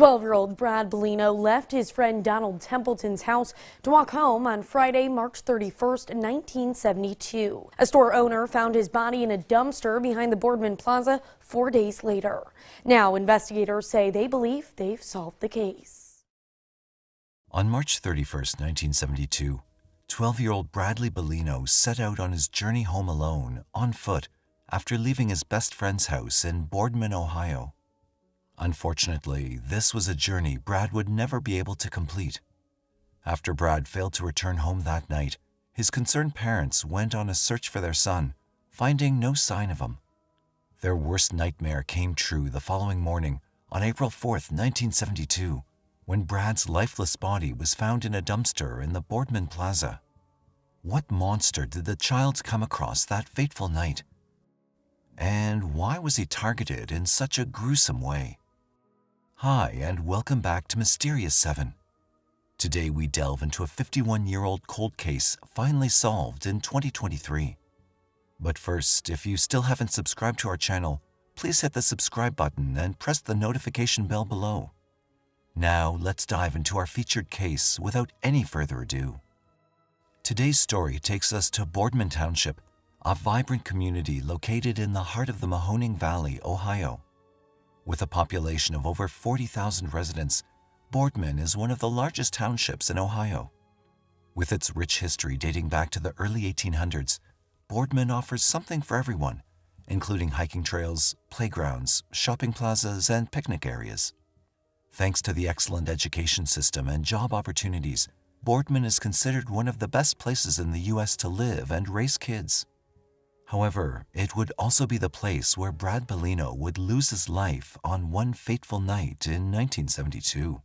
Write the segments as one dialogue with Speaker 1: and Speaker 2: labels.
Speaker 1: 12-year-old Brad Balino left his friend Donald Templeton's house to walk home on Friday, March 31st, 1972. A store owner found his body in a dumpster behind the Boardman Plaza 4 days later. Now, investigators say they believe they've solved the case.
Speaker 2: On March 31st, 1972, 12-year-old Bradley Balino set out on his journey home alone, on foot, after leaving his best friend's house in Boardman, Ohio. Unfortunately, this was a journey Brad would never be able to complete. After Brad failed to return home that night, his concerned parents went on a search for their son, finding no sign of him. Their worst nightmare came true the following morning, on April 4th, 1972, when Brad's lifeless body was found in a dumpster in the Boardman Plaza. What monster did the child come across that fateful night? And why was he targeted in such a gruesome way? Hi, and welcome back to Mysterious 7. Today we delve into a 51-year-old cold case finally solved in 2023. But first, if you still haven't subscribed to our channel, please hit the subscribe button and press the notification bell below. Now let's dive into our featured case without any further ado. Today's story takes us to Boardman Township, a vibrant community located in the heart of the Mahoning Valley, Ohio. With a population of over 40,000 residents, Boardman is one of the largest townships in Ohio. With its rich history dating back to the early 1800s, Boardman offers something for everyone, including hiking trails, playgrounds, shopping plazas, and picnic areas. Thanks to the excellent education system and job opportunities, Boardman is considered one of the best places in the U.S. to live and raise kids. However, it would also be the place where Brad Balino would lose his life on one fateful night in 1972.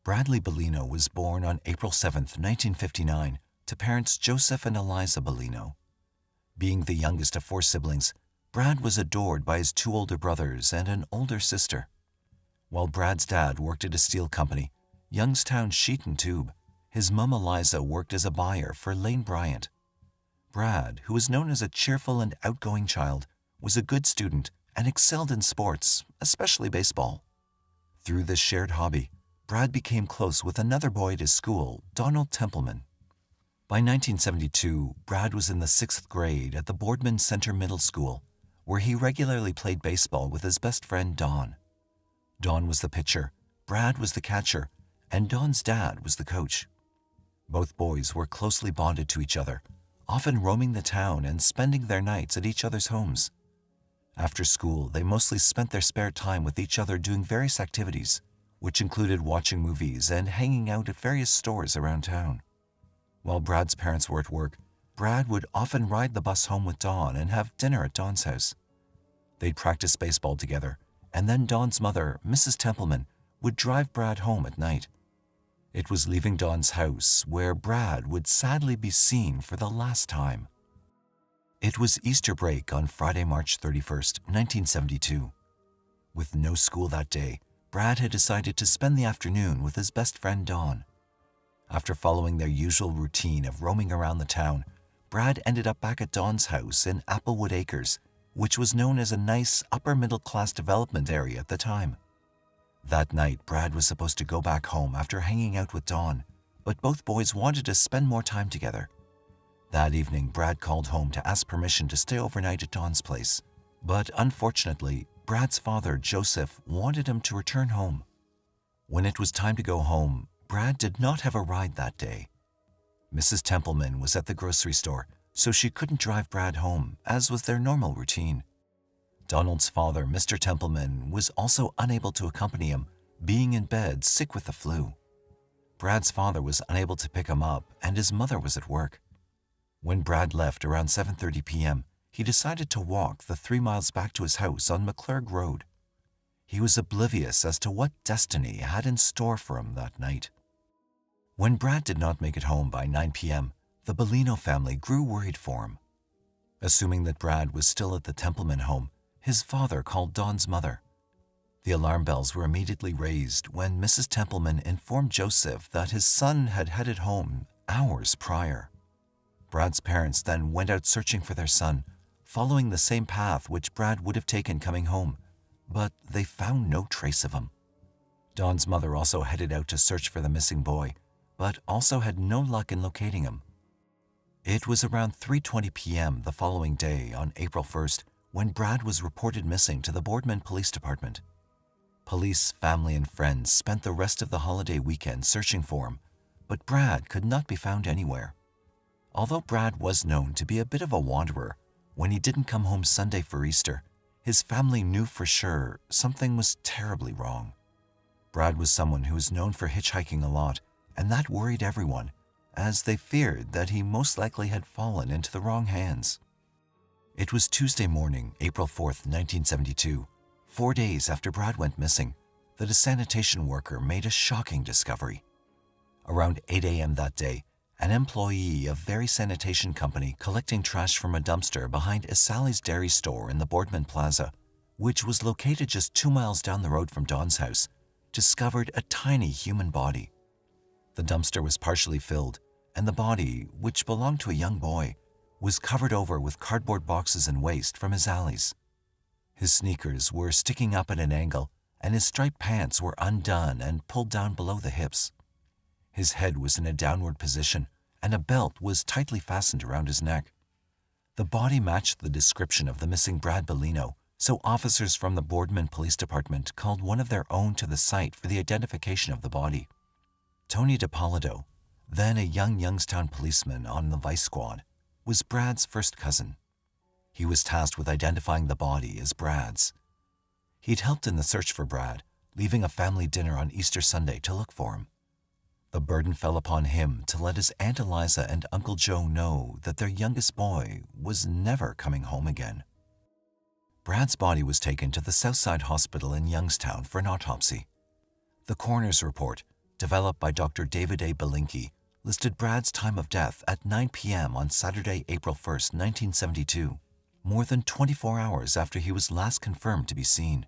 Speaker 2: Bradley Balino was born on April 7, 1959, to parents Joseph and Eliza Balino. Being the youngest of 4 siblings, Brad was adored by his 2 older brothers and an older sister. While Brad's dad worked at a steel company, Youngstown Sheet and Tube, his mom Eliza worked as a buyer for Lane Bryant. Brad, who was known as a cheerful and outgoing child, was a good student and excelled in sports, especially baseball. Through this shared hobby, Brad became close with another boy at his school, Donald Templeman. By 1972, Brad was in the 6th grade at the Boardman Center Middle School, where he regularly played baseball with his best friend Don. Don was the pitcher, Brad was the catcher, and Don's dad was the coach. Both boys were closely bonded to each other, often roaming the town and spending their nights at each other's homes. After school, they mostly spent their spare time with each other doing various activities, which included watching movies and hanging out at various stores around town. While Brad's parents were at work, Brad would often ride the bus home with Don and have dinner at Don's house. They'd practice baseball together, and then Don's mother, Mrs. Templeman, would drive Brad home at night. It was leaving Don's house where Brad would sadly be seen for the last time. It was Easter break on Friday, March 31st, 1972. With no school that day, Brad had decided to spend the afternoon with his best friend Don. After following their usual routine of roaming around the town, Brad ended up back at Don's house in Applewood Acres, which was known as a nice upper-middle-class development area at the time. That night, Brad was supposed to go back home after hanging out with Don, but both boys wanted to spend more time together. That evening, Brad called home to ask permission to stay overnight at Don's place, but unfortunately, Brad's father, Joseph, wanted him to return home. When it was time to go home, Brad did not have a ride that day. Mrs. Templeman was at the grocery store, so she couldn't drive Brad home, as was their normal routine. Donald's father, Mr. Templeman, was also unable to accompany him, being in bed sick with the flu. Brad's father was unable to pick him up, and his mother was at work. When Brad left around 7:30 p.m., he decided to walk the 3 miles back to his house on McClurg Road. He was oblivious as to what destiny had in store for him that night. When Brad did not make it home by 9 p.m., the Balino family grew worried for him. Assuming that Brad was still at the Templeman home, his father called Don's mother. The alarm bells were immediately raised when Mrs. Templeman informed Joseph that his son had headed home hours prior. Brad's parents then went out searching for their son, following the same path which Brad would have taken coming home, but they found no trace of him. Don's mother also headed out to search for the missing boy, but also had no luck in locating him. It was around 3:20 p.m. the following day, on April 1st, when Brad was reported missing to the Boardman Police Department. Police, family, and friends spent the rest of the holiday weekend searching for him, but Brad could not be found anywhere. Although Brad was known to be a bit of a wanderer, when he didn't come home Sunday for Easter, his family knew for sure something was terribly wrong. Brad was someone who was known for hitchhiking a lot, and that worried everyone, as they feared that he most likely had fallen into the wrong hands. It was Tuesday morning, April 4th, 1972, 4 days after Brad went missing, that a sanitation worker made a shocking discovery. Around 8 a.m. that day, an employee of Very Sanitation Company collecting trash from a dumpster behind Sally's Dairy Store in the Boardman Plaza, which was located just 2 miles down the road from Don's house, discovered a tiny human body. The dumpster was partially filled, and the body, which belonged to a young boy, was covered over with cardboard boxes and waste from his alleys. His sneakers were sticking up at an angle, and his striped pants were undone and pulled down below the hips. His head was in a downward position, and a belt was tightly fastened around his neck. The body matched the description of the missing Brad Balino, so officers from the Boardman Police Department called one of their own to the site for the identification of the body. Tony DiPolito, then a young Youngstown policeman on the Vice Squad, was Brad's first cousin. He was tasked with identifying the body as Brad's. He'd helped in the search for Brad, leaving a family dinner on Easter Sunday to look for him. The burden fell upon him to let his Aunt Eliza and Uncle Joe know that their youngest boy was never coming home again. Brad's body was taken to the Southside Hospital in Youngstown for an autopsy. The coroner's report, developed by Dr. David A. Belinkie, listed Brad's time of death at 9 p.m. on Saturday, April 1st, 1972, more than 24 hours after he was last confirmed to be seen.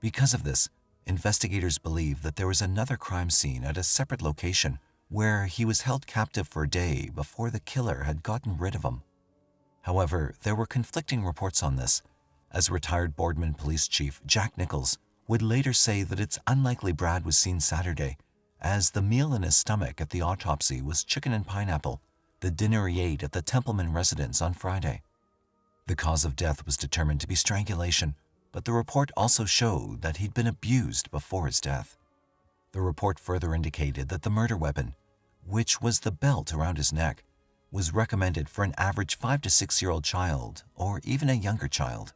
Speaker 2: Because of this, investigators believe that there was another crime scene at a separate location where he was held captive for a day before the killer had gotten rid of him. However, there were conflicting reports on this, as retired Boardman Police Chief Jack Nichols would later say that it's unlikely Brad was seen Saturday, as the meal in his stomach at the autopsy was chicken and pineapple, the dinner he ate at the Templeman residence on Friday. The cause of death was determined to be strangulation, but the report also showed that he'd been abused before his death. The report further indicated that the murder weapon, which was the belt around his neck, was recommended for an average 5 to 6-year-old child or even a younger child.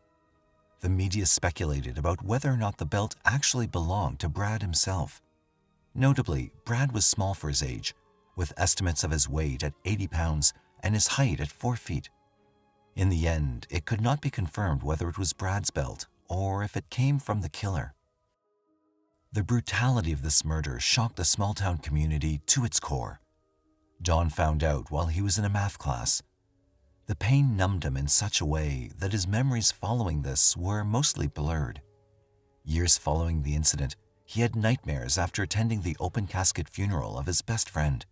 Speaker 2: The media speculated about whether or not the belt actually belonged to Brad himself. Notably, Brad was small for his age, with estimates of his weight at 80 pounds and his height at 4 feet. In the end, it could not be confirmed whether it was Brad's belt or if it came from the killer. The brutality of this murder shocked the small-town community to its core. Don found out while he was in a math class. The pain numbed him in such a way that his memories following this were mostly blurred. Years following the incident, he had nightmares after attending the open casket funeral of his best friend.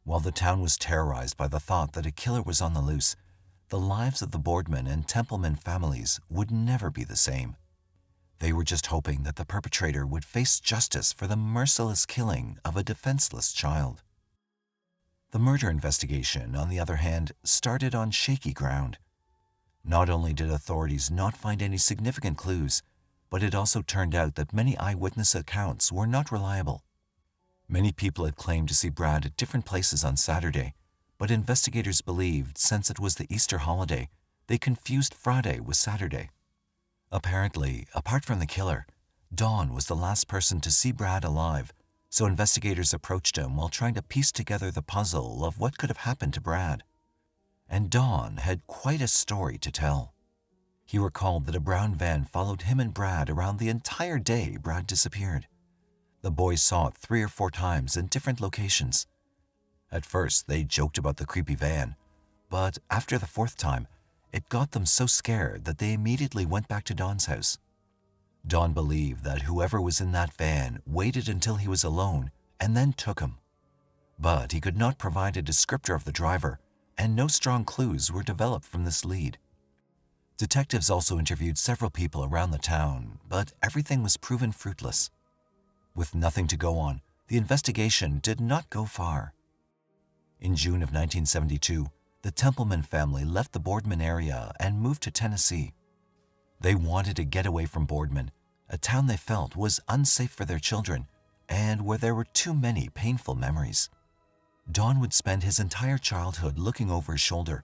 Speaker 2: While the town was terrorized by the thought that a killer was on the loose, the lives of the Boardman and Templeman families would never be the same. They were just hoping that the perpetrator would face justice for the merciless killing of a defenseless child. The murder investigation, on the other hand, started on shaky ground. Not only did authorities not find any significant clues, but it also turned out that many eyewitness accounts were not reliable. Many people had claimed to see Brad at different places on Saturday, but investigators believed since it was the Easter holiday, they confused Friday with Saturday. Apparently, apart from the killer, Don was the last person to see Brad alive, so investigators approached him while trying to piece together the puzzle of what could have happened to Brad. And Don had quite a story to tell. He recalled that a brown van followed him and Brad around the entire day Brad disappeared. The boys saw it 3 or 4 times in different locations. At first, they joked about the creepy van, but after the 4th time, it got them so scared that they immediately went back to Don's house. Don believed that whoever was in that van waited until he was alone and then took him. But he could not provide a descriptor of the driver, and no strong clues were developed from this lead. Detectives also interviewed several people around the town, but everything was proven fruitless. With nothing to go on, the investigation did not go far. In June of 1972, the Templeman family left the Boardman area and moved to Tennessee. They wanted to get away from Boardman, a town they felt was unsafe for their children and where there were too many painful memories. Don would spend his entire childhood looking over his shoulder,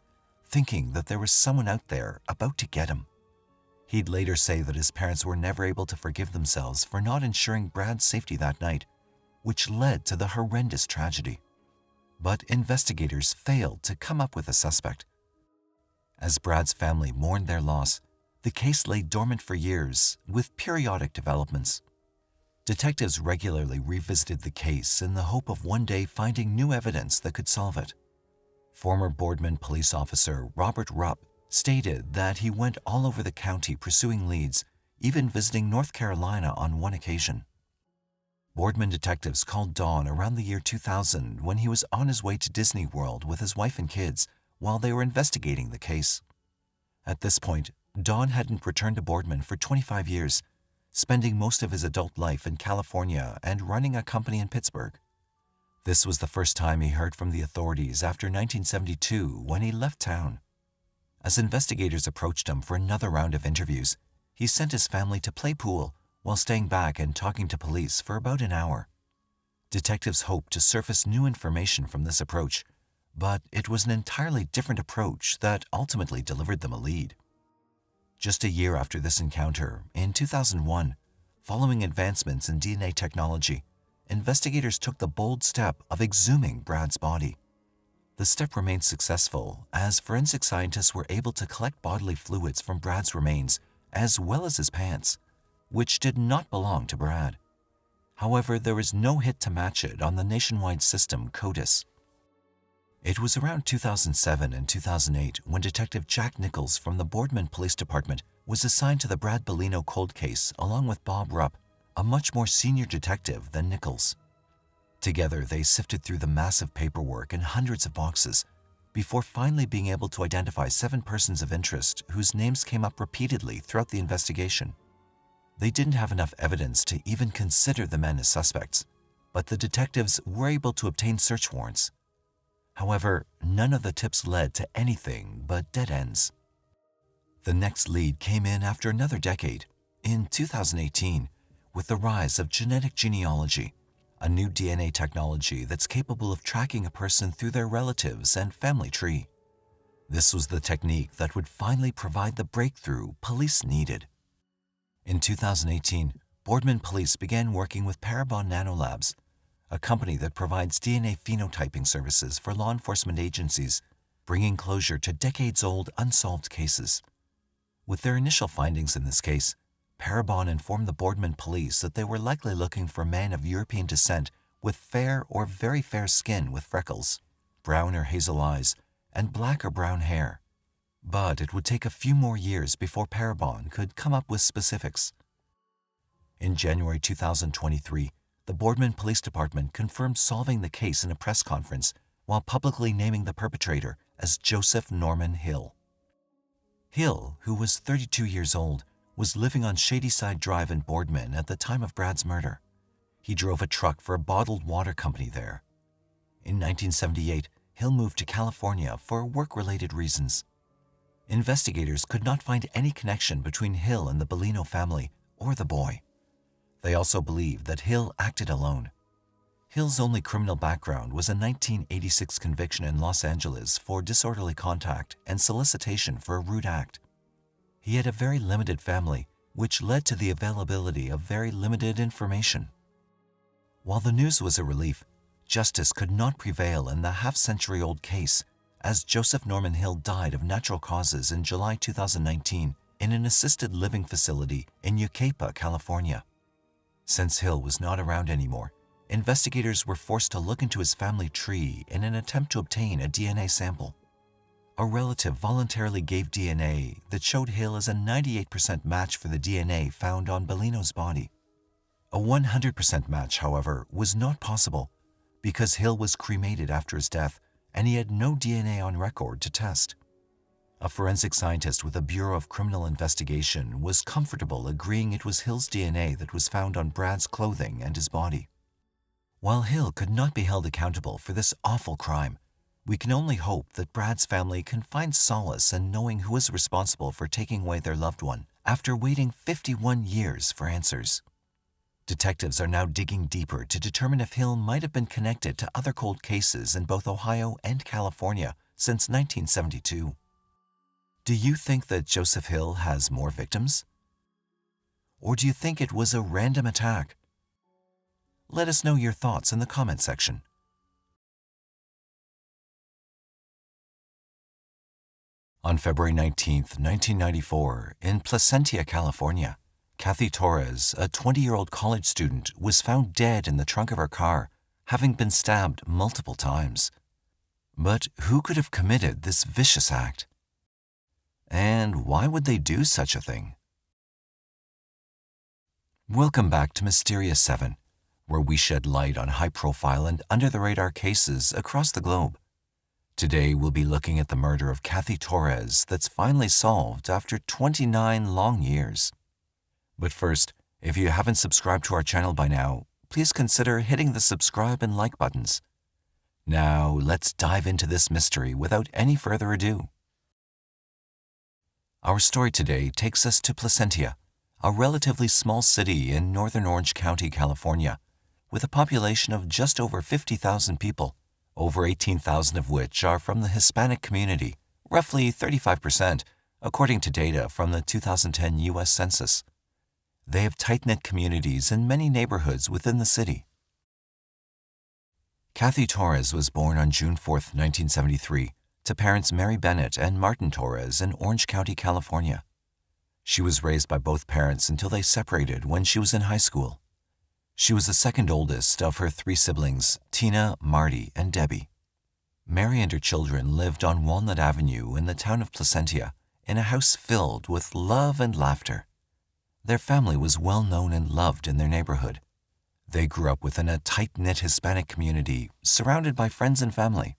Speaker 2: thinking that there was someone out there about to get him. He'd later say that his parents were never able to forgive themselves for not ensuring Brad's safety that night, which led to the horrendous tragedy. But investigators failed to come up with a suspect. As Brad's family mourned their loss, the case lay dormant for years, with periodic developments. Detectives regularly revisited the case in the hope of one day finding new evidence that could solve it. Former Boardman police officer Robert Rupp stated that he went all over the county pursuing leads, even visiting North Carolina on one occasion. Boardman detectives called Don around the year 2000 when he was on his way to Disney World with his wife and kids while they were investigating the case. At this point, Don hadn't returned to Boardman for 25 years, spending most of his adult life in California and running a company in Pittsburgh. This was the first time he heard from the authorities after 1972 when he left town. As investigators approached him for another round of interviews, he sent his family to play pool while staying back and talking to police for about an hour. Detectives hoped to surface new information from this approach, but it was an entirely different approach that ultimately delivered them a lead. Just a year after this encounter, in 2001, following advancements in DNA technology, investigators took the bold step of exhuming Brad's body. The step remained successful as forensic scientists were able to collect bodily fluids from Brad's remains as well as his pants, which did not belong to Brad. However, there was no hit to match it on the nationwide system CODES. It was around 2007 and 2008 when Detective Jack Nichols from the Boardman Police Department was assigned to the Brad Balino cold case along with Bob Rupp, a much more senior detective than Nichols. Together, they sifted through the massive paperwork and hundreds of boxes before finally being able to identify 7 persons of interest whose names came up repeatedly throughout the investigation. They didn't have enough evidence to even consider the men as suspects, but the detectives were able to obtain search warrants. However, none of the tips led to anything but dead ends. The next lead came in after another decade, in 2018, with the rise of genetic genealogy, a new DNA technology that's capable of tracking a person through their relatives and family tree. This was the technique that would finally provide the breakthrough police needed. In 2018, Boardman police began working with Parabon Nanolabs, a company that provides DNA phenotyping services for law enforcement agencies, bringing closure to decades-old unsolved cases. With their initial findings in this case, Parabon informed the Boardman police that they were likely looking for men of European descent with fair or very fair skin with freckles, brown or hazel eyes, and black or brown hair. But it would take a few more years before Parabon could come up with specifics. In January 2023, the Boardman Police Department confirmed solving the case in a press conference while publicly naming the perpetrator as Joseph Norman Hill. Hill, who was 32 years old, was living on Shadyside Drive in Boardman at the time of Brad's murder. He drove a truck for a bottled water company there. In 1978, Hill moved to California for work-related reasons. Investigators could not find any connection between Hill and the Balino family or the boy. They also believed that Hill acted alone. Hill's only criminal background was a 1986 conviction in Los Angeles for disorderly contact and solicitation for a rude act. He had a very limited family, which led to the availability of very limited information. While the news was a relief, justice could not prevail in the half-century-old case, as Joseph Norman Hill died of natural causes in July 2019 in an assisted living facility in Yucaipa, California. Since Hill was not around anymore, investigators were forced to look into his family tree in an attempt to obtain a DNA sample. A relative voluntarily gave DNA that showed Hill as a 98% match for the DNA found on Balino's body. A 100% match, however, was not possible because Hill was cremated after his death and he had no DNA on record to test. a forensic scientist with the Bureau of Criminal Investigation, was comfortable agreeing it was Hill's DNA that was found on Brad's clothing and his body. While Hill could not be held accountable for this awful crime, we can only hope that Brad's family can find solace in knowing who is responsible for taking away their loved one after waiting 51 years for answers. Detectives are now digging deeper to determine if Hill might have been connected to other cold cases in both Ohio and California since 1972. Do you think that Joseph Hill has more victims? Or do you think it was a random attack? Let us know your thoughts in the comment section. On February 19, 1994, in Placentia, California, Cathy Torrez, a 20-year-old college student, was found dead in the trunk of her car, having been stabbed multiple times. But who could have committed this vicious act? And why would they do such a thing? Welcome back to Mysterious 7, where we shed light on high-profile and under-the-radar cases across the globe. Today we'll be looking at the murder of Cathy Torrez that's finally solved after 29 long years. But first, if you haven't subscribed to our channel by now, please consider hitting the subscribe and like buttons. Now let's dive into this mystery without any further ado. Our story today takes us to Placentia, a relatively small city in northern Orange County, California, with a population of just over 50,000 people, over 18,000 of which are from the Hispanic community, roughly 35%, according to data from the 2010 U.S. Census. They have tight-knit communities in many neighborhoods within the city. Cathy Torrez was born on June 4, 1973, to parents Mary Bennett and Martin Torrez in Orange County, California. She was raised by both parents until they separated when she was in high school. She was the second oldest of her three siblings, Tina, Marty, and Debbie. Mary and her children lived on Walnut Avenue in the town of Placentia in a house filled with love and laughter. Their family was well known and loved in their neighborhood. They grew up within a tight-knit Hispanic community, surrounded by friends and family.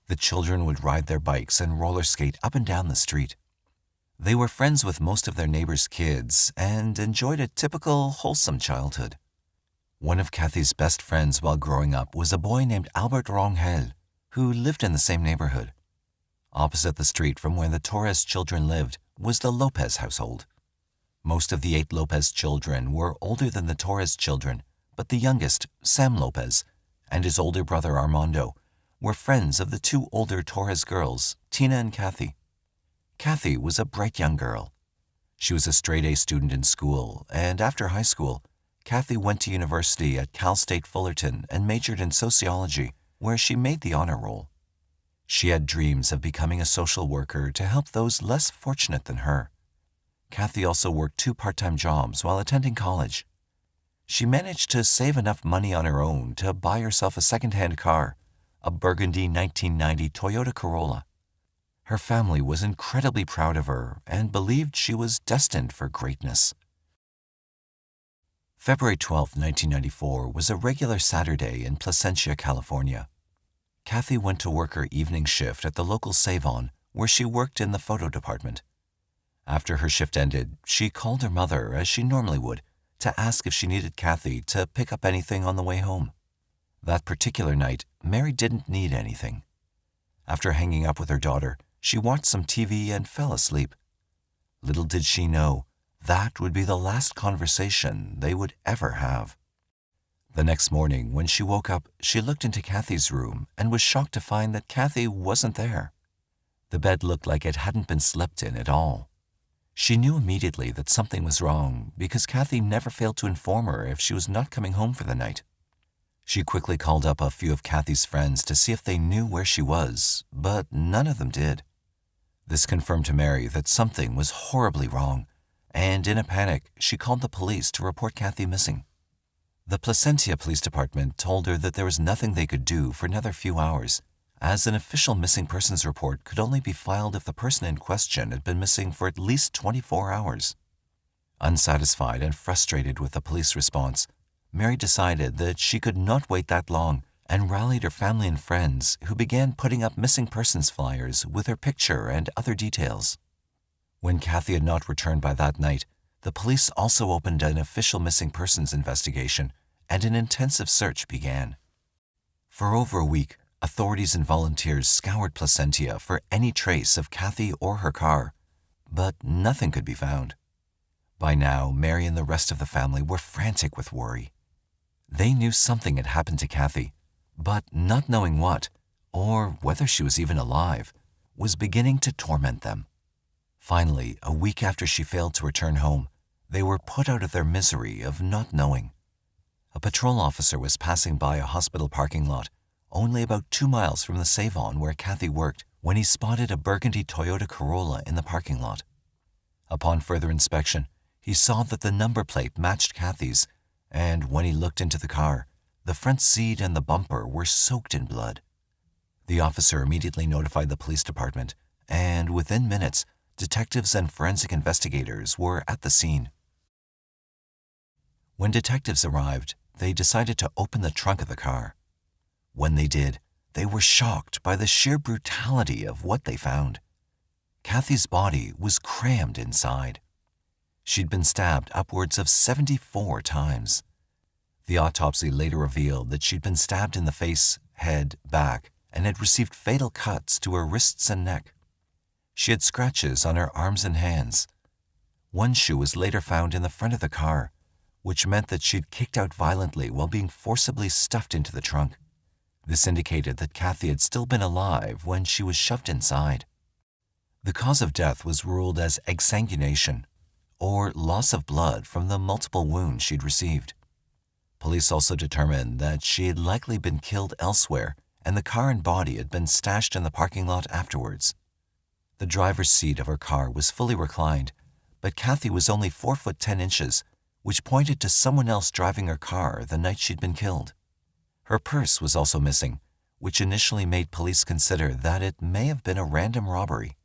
Speaker 2: The children would ride their bikes and roller skate up and down the street. They were friends with most of their neighbors' kids and enjoyed a typical, wholesome childhood. One of Cathy's best friends while growing up was a boy named Albert Rangel, who lived in the same neighborhood. Opposite the street from where the Torres children lived was the Lopez household. Most of the 8 Lopez children were older than the Torres children, but the youngest, Sam Lopez, and his older brother Armando, were friends of the 2 older Torres girls, Tina and Cathy. Cathy was a bright young girl. She was a straight-A student in school, and after high school, Cathy went to university at Cal State Fullerton and majored in sociology, where she made the honor roll. She had dreams of becoming a social worker to help those less fortunate than her. Cathy also worked 2 part-time jobs while attending college. She managed to save enough money on her own to buy herself a second-hand car, a burgundy 1990 Toyota Corolla. Her family was incredibly proud of her and believed she was destined for greatness. February 12, 1994 was a regular Saturday in Placentia, California. Cathy went to work her evening shift at the local Save-On, where she worked in the photo department. After her shift ended, she called her mother, as she normally would, to ask if she needed Cathy to pick up anything on the way home. That particular night, Mary didn't need anything. After hanging up with her daughter, she watched some TV and fell asleep. Little did she know, that would be the last conversation they would ever have. The next morning, when she woke up, she looked into Cathy's room and was shocked to find that Cathy wasn't there. The bed looked like it hadn't been slept in at all. She knew immediately that something was wrong because Cathy never failed to inform her if she was not coming home for the night. She quickly called up a few of Cathy's friends to see if they knew where she was, but none of them did. This confirmed to Mary that something was horribly wrong, and in a panic, she called the police to report Cathy missing. The Placentia Police Department told her that there was nothing they could do for another few hours, as an official missing persons report could only be filed if the person in question had been missing for at least 24 hours. Unsatisfied and frustrated with the police response, Mary decided that she could not wait that long and rallied her family and friends, who began putting up missing persons flyers with her picture and other details. When Cathy had not returned by that night, the police also opened an official missing persons investigation, and an intensive search began. For over a week, authorities and volunteers scoured Placentia for any trace of Cathy or her car, but nothing could be found. By now, Mary and the rest of the family were frantic with worry. They knew something had happened to Cathy, but not knowing what, or whether she was even alive, was beginning to torment them. Finally, a week after she failed to return home, they were put out of their misery of not knowing. A patrol officer was passing by a hospital parking lot, only about 2 miles from the Save-On where Cathy worked, when he spotted a burgundy Toyota Corolla in the parking lot. Upon further inspection, he saw that the number plate matched Cathy's, and when he looked into the car, the front seat and the bumper were soaked in blood. The officer immediately notified the police department, and within minutes, detectives and forensic investigators were at the scene. When detectives arrived, they decided to open the trunk of the car. When they did, they were shocked by the sheer brutality of what they found. Cathy's body was crammed inside. She'd been stabbed upwards of 74 times. The autopsy later revealed that she'd been stabbed in the face, head, back, and had received fatal cuts to her wrists and neck. She had scratches on her arms and hands. One shoe was later found in the front of the car, which meant that she'd kicked out violently while being forcibly stuffed into the trunk. This indicated that Cathy had still been alive when she was shoved inside. The cause of death was ruled as exsanguination, or loss of blood from the multiple wounds she'd received. Police also determined that she had likely been killed elsewhere, and the car and body had been stashed in the parking lot afterwards. The driver's seat of her car was fully reclined, but Cathy was only 4 foot 10 inches, which pointed to someone else driving her car the night she'd been killed. Her purse was also missing, which initially made police consider that it may have been a random robbery.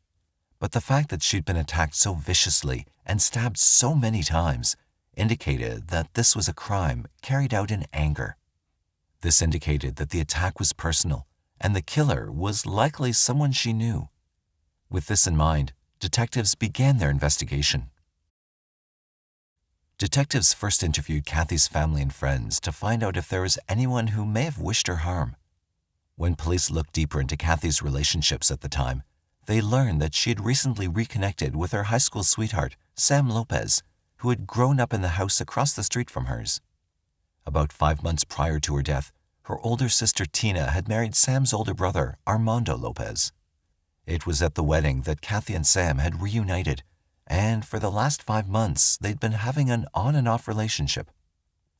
Speaker 2: But the fact that she'd been attacked so viciously and stabbed so many times indicated that this was a crime carried out in anger. This indicated that the attack was personal, and the killer was likely someone she knew. With this in mind, detectives began their investigation. Detectives first interviewed Cathy's family and friends to find out if there was anyone who may have wished her harm. When police looked deeper into Cathy's relationships at the time, they learned that she had recently reconnected with her high school sweetheart, Sam Lopez, who had grown up in the house across the street from hers. About 5 months prior to her death, her older sister Tina had married Sam's older brother, Armando Lopez. It was at the wedding that Cathy and Sam had reunited, and for the last 5 months they'd been having an on and off relationship.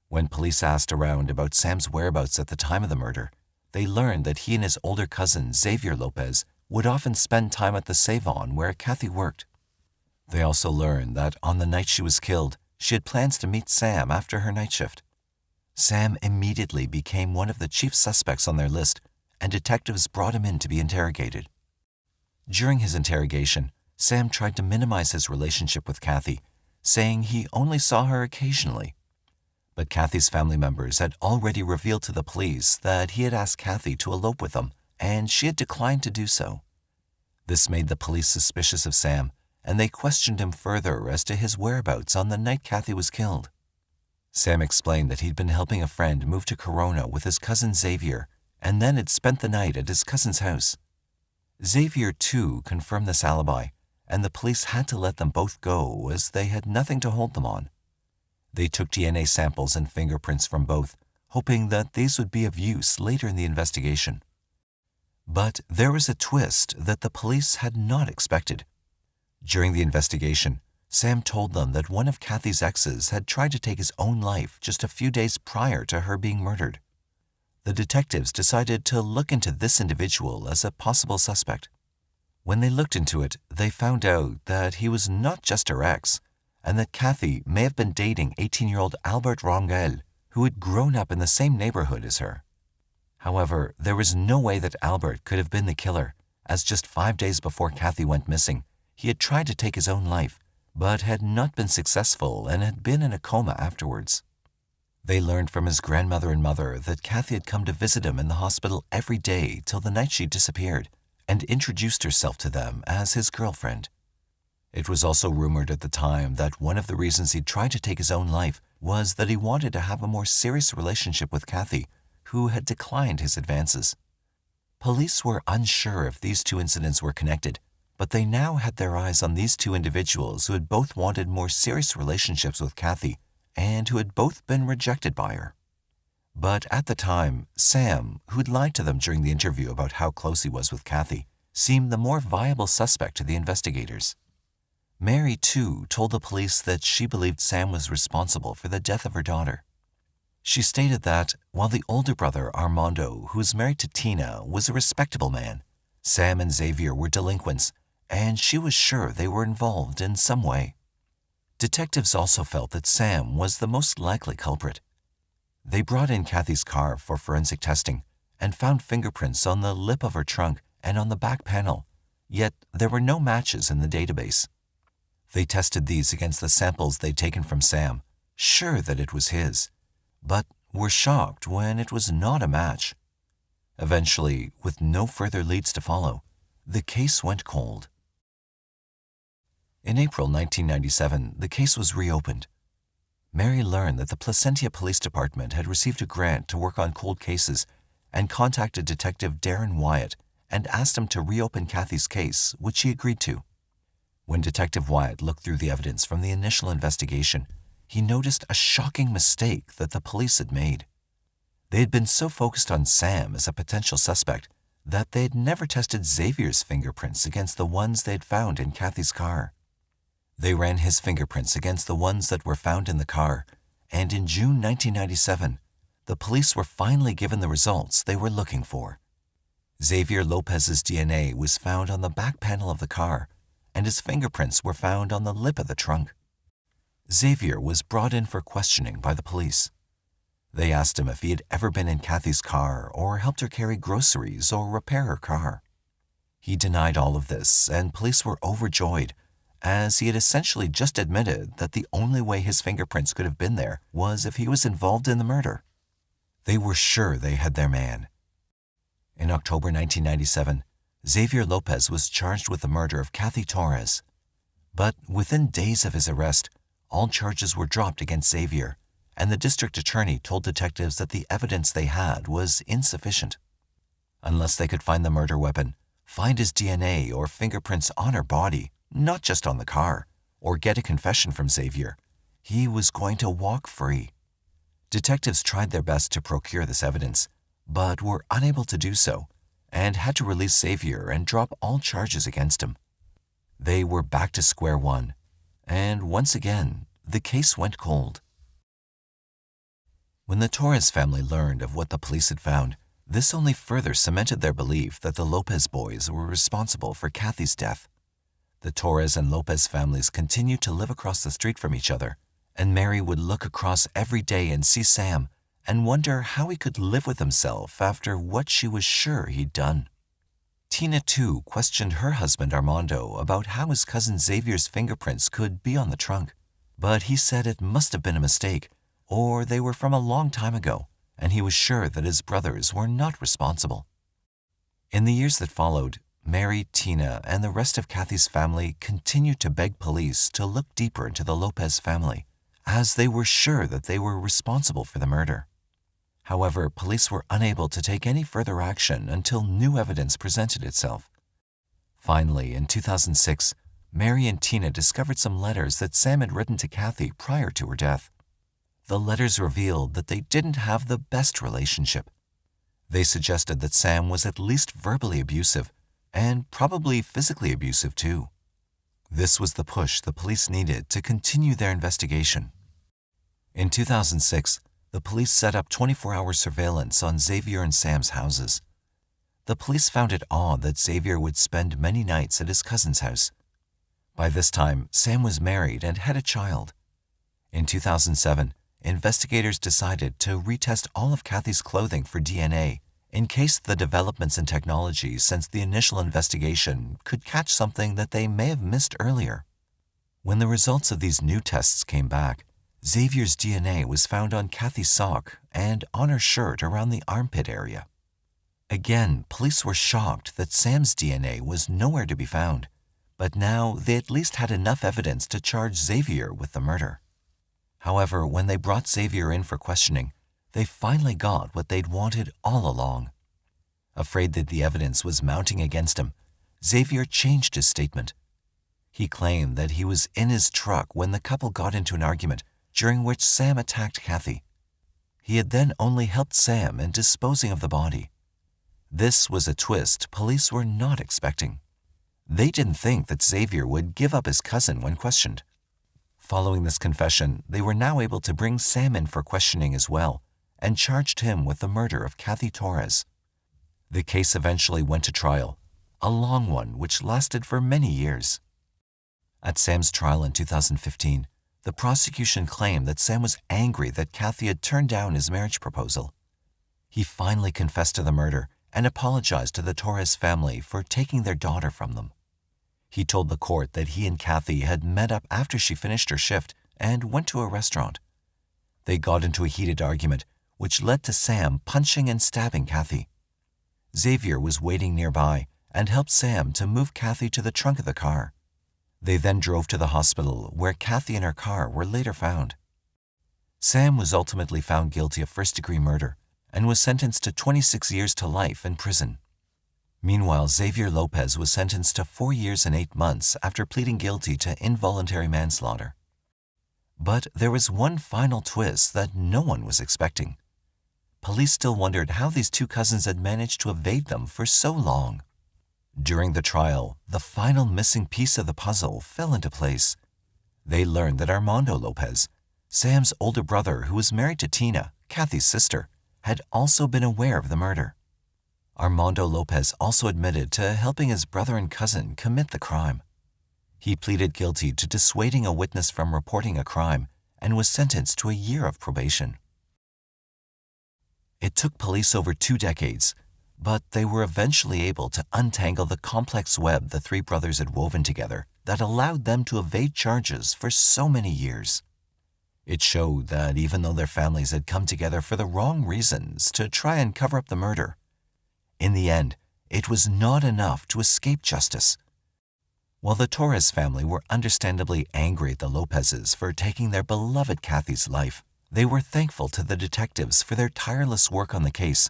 Speaker 2: When police asked around about Sam's whereabouts at the time of the murder, they learned that he and his older cousin, Xavier Lopez, would often spend time at the Save-On where Cathy worked. They also learned that on the night she was killed, she had plans to meet Sam after her night shift. Sam immediately became one of the chief suspects on their list, and detectives brought him in to be interrogated. During his interrogation, Sam tried to minimize his relationship with Cathy, saying he only saw her occasionally. But Cathy's family members had already revealed to the police that he had asked Cathy to elope with them, and she had declined to do so. This made the police suspicious of Sam, and they questioned him further as to his whereabouts on the night Cathy was killed. Sam explained that he'd been helping a friend move to Corona with his cousin Xavier, and then had spent the night at his cousin's house. Xavier, too, confirmed this alibi, and the police had to let them both go as they had nothing to hold them on. They took DNA samples and fingerprints from both, hoping that these would be of use later in the investigation. But there was a twist that the police had not expected. During the investigation, Sam told them that one of Cathy's exes had tried to take his own life just a few days prior to her being murdered. The detectives decided to look into this individual as a possible suspect. When they looked into it, they found out that he was not just her ex, and that Cathy may have been dating 18-year-old Albert Rangel, who had grown up in the same neighborhood as her. However, there was no way that Albert could have been the killer, as just 5 days before Cathy went missing, he had tried to take his own life, but had not been successful and had been in a coma afterwards. They learned from his grandmother and mother that Cathy had come to visit him in the hospital every day till the night she disappeared, and introduced herself to them as his girlfriend. It was also rumored at the time that one of the reasons he tried to take his own life was that he wanted to have a more serious relationship with Cathy, who had declined his advances. Police were unsure if these two incidents were connected, but they now had their eyes on these two individuals who had both wanted more serious relationships with Cathy and who had both been rejected by her. But at the time, Sam, who'd lied to them during the interview about how close he was with Cathy, seemed the more viable suspect to the investigators. Mary, too, told the police that she believed Sam was responsible for the death of her daughter. She stated that, while the older brother, Armando, who was married to Tina, was a respectable man, Sam and Xavier were delinquents, and she was sure they were involved in some way. Detectives also felt that Sam was the most likely culprit. They brought in Cathy's car for forensic testing and found fingerprints on the lip of her trunk and on the back panel, yet there were no matches in the database. They tested these against the samples they'd taken from Sam, sure that it was his, but were shocked when it was not a match. Eventually, with no further leads to follow, the case went cold. In April 1997, the case was reopened. Mary learned that the Placentia Police Department had received a grant to work on cold cases and contacted Detective Darren Wyatt and asked him to reopen Cathy's case, which he agreed to. When Detective Wyatt looked through the evidence from the initial investigation, he noticed a shocking mistake that the police had made. They had been so focused on Sam as a potential suspect that they had never tested Xavier's fingerprints against the ones they had found in Cathy's car. They ran his fingerprints against the ones that were found in the car, and in June 1997, the police were finally given the results they were looking for. Xavier Lopez's DNA was found on the back panel of the car, and his fingerprints were found on the lip of the trunk. Xavier was brought in for questioning by the police. They asked him if he had ever been in Cathy's car or helped her carry groceries or repair her car. He denied all of this, and police were overjoyed, as he had essentially just admitted that the only way his fingerprints could have been there was if he was involved in the murder. They were sure they had their man. In October 1997, Xavier Lopez was charged with the murder of Cathy Torrez. But within days of his arrest, all charges were dropped against Xavier, and the district attorney told detectives that the evidence they had was insufficient. Unless they could find the murder weapon, find his DNA or fingerprints on her body, not just on the car, or get a confession from Xavier, he was going to walk free. Detectives tried their best to procure this evidence, but were unable to do so, and had to release Xavier and drop all charges against him. They were back to square one, and once again, the case went cold. When the Torres family learned of what the police had found, this only further cemented their belief that the Lopez boys were responsible for Cathy's death. The Torres and Lopez families continued to live across the street from each other, and Mary would look across every day and see Sam and wonder how he could live with himself after what she was sure he'd done. Tina, too, questioned her husband Armando about how his cousin Xavier's fingerprints could be on the trunk, but he said it must have been a mistake, or they were from a long time ago, and he was sure that his brothers were not responsible. In the years that followed, Mary, Tina, and the rest of Cathy's family continued to beg police to look deeper into the Lopez family, as they were sure that they were responsible for the murder. However, police were unable to take any further action until new evidence presented itself. Finally, in 2006, Mary and Tina discovered some letters that Sam had written to Cathy prior to her death. The letters revealed that they didn't have the best relationship. They suggested that Sam was at least verbally abusive, and probably physically abusive too. This was the push the police needed to continue their investigation. In 2006, the police set up 24-hour surveillance on Xavier and Sam's houses. The police found it odd that Xavier would spend many nights at his cousin's house. By this time, Sam was married and had a child. In 2007, investigators decided to retest all of Cathy's clothing for DNA in case the developments in technology since the initial investigation could catch something that they may have missed earlier. When the results of these new tests came back, Xavier's DNA was found on Cathy's sock and on her shirt around the armpit area. Again, police were shocked that Sam's DNA was nowhere to be found, but now they at least had enough evidence to charge Xavier with the murder. However, when they brought Xavier in for questioning, they finally got what they'd wanted all along. Afraid that the evidence was mounting against him, Xavier changed his statement. He claimed that he was in his truck when the couple got into an argument, during which Sam attacked Cathy. He had then only helped Sam in disposing of the body. This was a twist police were not expecting. They didn't think that Xavier would give up his cousin when questioned. Following this confession, they were now able to bring Sam in for questioning as well, and charged him with the murder of Cathy Torrez. The case eventually went to trial, a long one which lasted for many years. At Sam's trial in 2015, the prosecution claimed that Sam was angry that Cathy had turned down his marriage proposal. He finally confessed to the murder and apologized to the Torrez family for taking their daughter from them. He told the court that he and Cathy had met up after she finished her shift and went to a restaurant. They got into a heated argument, which led to Sam punching and stabbing Cathy. Xavier was waiting nearby and helped Sam to move Cathy to the trunk of the car. They then drove to the hospital, where Cathy and her car were later found. Sam was ultimately found guilty of first-degree murder and was sentenced to 26 years to life in prison. Meanwhile, Xavier Lopez was sentenced to 4 years and 8 months after pleading guilty to involuntary manslaughter. But there was one final twist that no one was expecting. Police still wondered how these two cousins had managed to evade them for so long. During the trial, the final missing piece of the puzzle fell into place. They learned that Armando Lopez, Sam's older brother who was married to Tina, Cathy's sister, had also been aware of the murder. Armando Lopez also admitted to helping his brother and cousin commit the crime. He pleaded guilty to dissuading a witness from reporting a crime and was sentenced to a year of probation. It took police over 2 decades, but they were eventually able to untangle the complex web the three brothers had woven together that allowed them to evade charges for so many years. It showed that even though their families had come together for the wrong reasons to try and cover up the murder, in the end, it was not enough to escape justice. While the Torrez family were understandably angry at the Lopezes for taking their beloved Cathy's life, they were thankful to the detectives for their tireless work on the case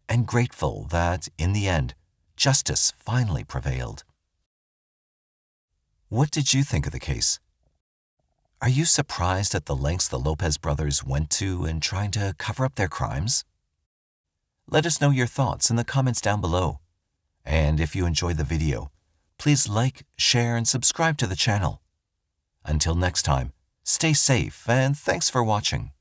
Speaker 2: and grateful that, in the end, justice finally prevailed. What did you think of the case? Are you surprised at the lengths the Lopez brothers went to in trying to cover up their crimes? Let us know your thoughts in the comments down below. And if you enjoyed the video, please like, share, and subscribe to the channel. Until next time, stay safe and thanks for watching.